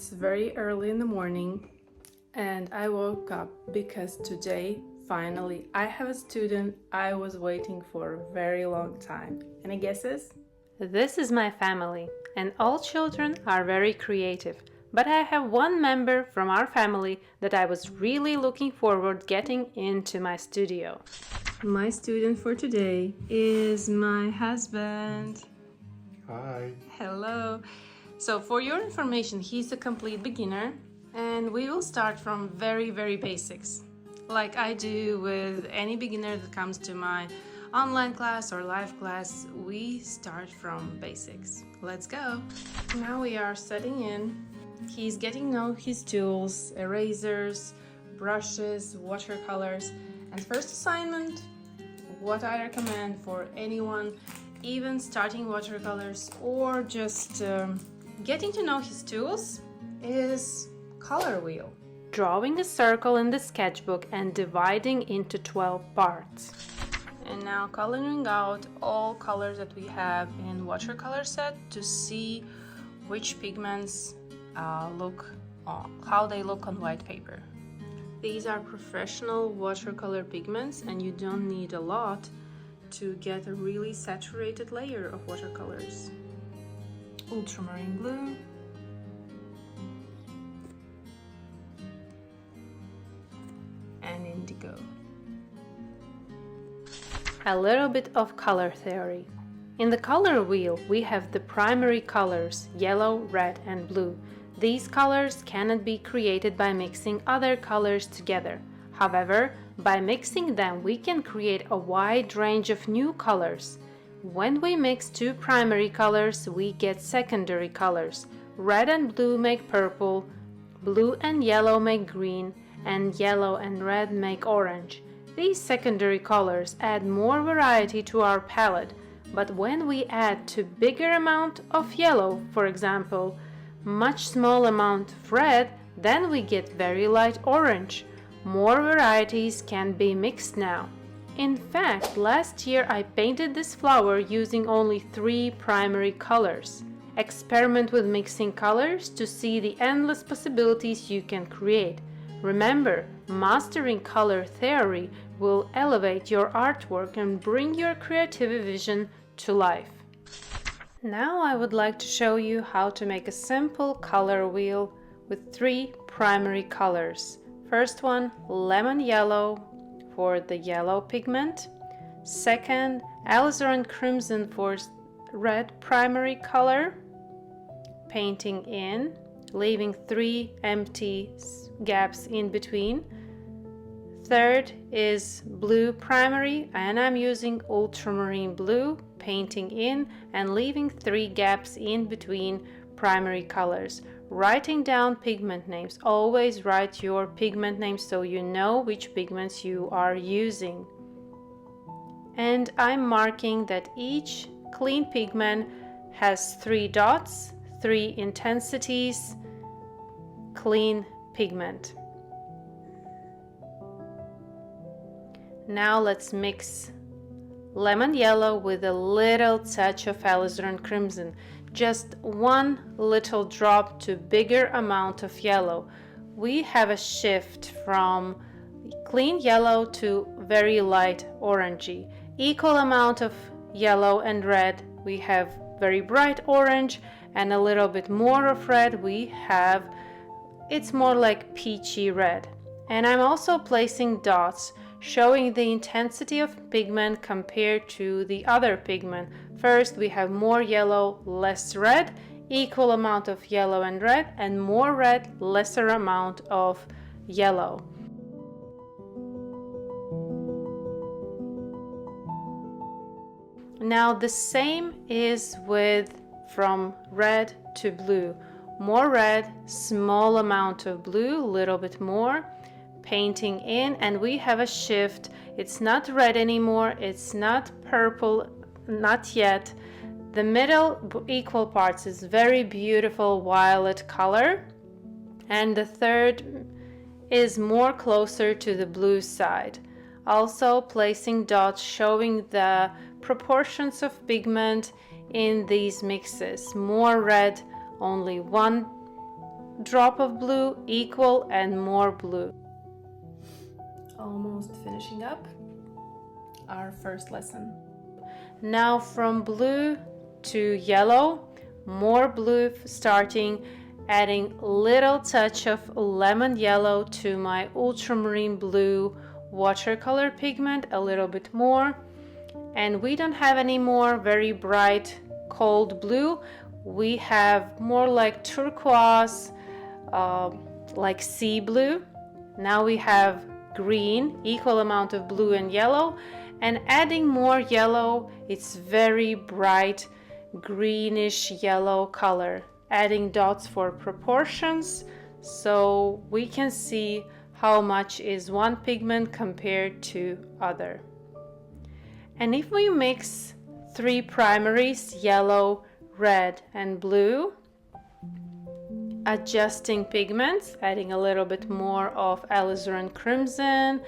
It's very early in the morning and I woke up because today, finally, I have a student I was waiting for a very long time. Any guesses? This is my family, and all children are very creative. But I have one member from our family that I was really looking forward getting into my studio. My student for today is my husband. Hi. Hello. So for your information, he's a complete beginner and we will start from very basics. Like I do with any beginner that comes to my online class or live class, we start from basics. Let's go. Now we are setting in. He's getting to know his tools, erasers, brushes, watercolors, and first assignment, what I recommend for anyone even starting watercolors or just getting to know his tools is color wheel. Drawing a circle in the sketchbook and dividing into 12 parts. And now coloring out all colors that we have in watercolor set to see which pigments how they look on white paper. These are professional watercolor pigments and you don't need a lot to get a really saturated layer of watercolors. Ultramarine blue, and indigo. A little bit of color theory. In the color wheel, we have the primary colors, yellow, red, and blue. These colors cannot be created by mixing other colors together. However, by mixing them, we can create a wide range of new colors. When we mix two primary colors, we get secondary colors. Red and blue make purple, blue and yellow make green, and yellow and red make orange. These secondary colors add more variety to our palette, but when we add too bigger amount of yellow, for example, much small amount of red, then we get very light orange. More varieties can be mixed now. In fact, last year I painted this flower using only 3 primary colors. Experiment with mixing colors to see the endless possibilities you can create. Remember, mastering color theory will elevate your artwork and bring your creative vision to life. Now I would like to show you how to make a simple color wheel with 3 primary colors. First one, lemon yellow for the yellow pigment. Second, alizarin crimson for red primary color. Painting in, leaving 3 empty gaps in between. Third is blue primary and I'm using ultramarine blue, painting in and leaving 3 gaps in between primary colors. Writing down pigment names. Always write your pigment names so you know which pigments you are using. And I'm marking that each clean pigment has 3 dots, 3 intensities, clean pigment. Now let's mix lemon yellow with a little touch of alizarin crimson. Just 1 little drop to bigger amount of yellow. We have a shift from clean yellow to very light orangey. Equal amount of yellow and red. We have very bright orange and a little bit more of red. It's more like peachy red. And I'm also placing dots showing the intensity of pigment compared to the other pigment. First, we have more yellow, less red, equal amount of yellow and red, and more red, lesser amount of yellow. Now the same is with from red to blue. More red, small amount of blue, little bit more. Painting in and we have a shift. It's not red anymore, it's not purple, not yet. The middle equal parts is very beautiful violet color and the third is more closer to the blue side. Also placing dots showing the proportions of pigment in these mixes. More red, only 1 drop of blue, equal and more blue. Almost finishing up our first lesson. Now from blue to yellow, more blue starting, adding little touch of lemon yellow to my ultramarine blue watercolor pigment, a little bit more. And we don't have any more very bright cold blue. We have more like turquoise, like sea blue. Now we have green, equal amount of blue and yellow, and adding more yellow. It's very bright greenish yellow color, adding dots for proportions so we can see how much is one pigment compared to other. And if we mix three primaries, yellow, red and blue, adjusting pigments, adding a little bit more of alizarin crimson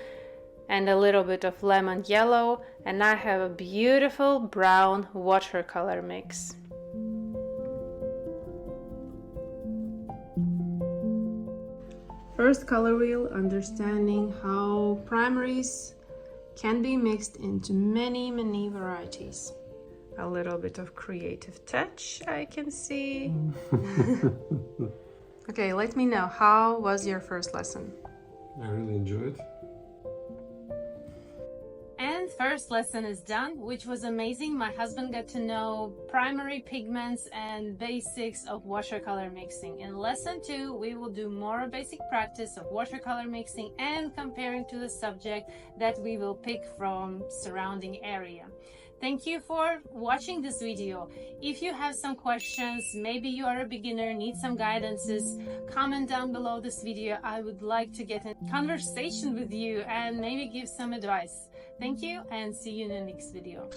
and a little bit of lemon yellow, and I have a beautiful brown watercolor mix. First color wheel, understanding how primaries can be mixed into many varieties. A little bit of creative touch I can see. Okay, let me know, how was your first lesson? I really enjoyed. And first lesson is done, which was amazing. My husband got to know primary pigments and basics of watercolor mixing. In lesson 2, we will do more basic practice of watercolor mixing and comparing to the subject that we will pick from surrounding area. Thank you for watching this video. If you have some questions, maybe you are a beginner, need some guidances, comment down below this video. I would like to get in conversation with you and maybe give some advice. Thank you and see you in the next video.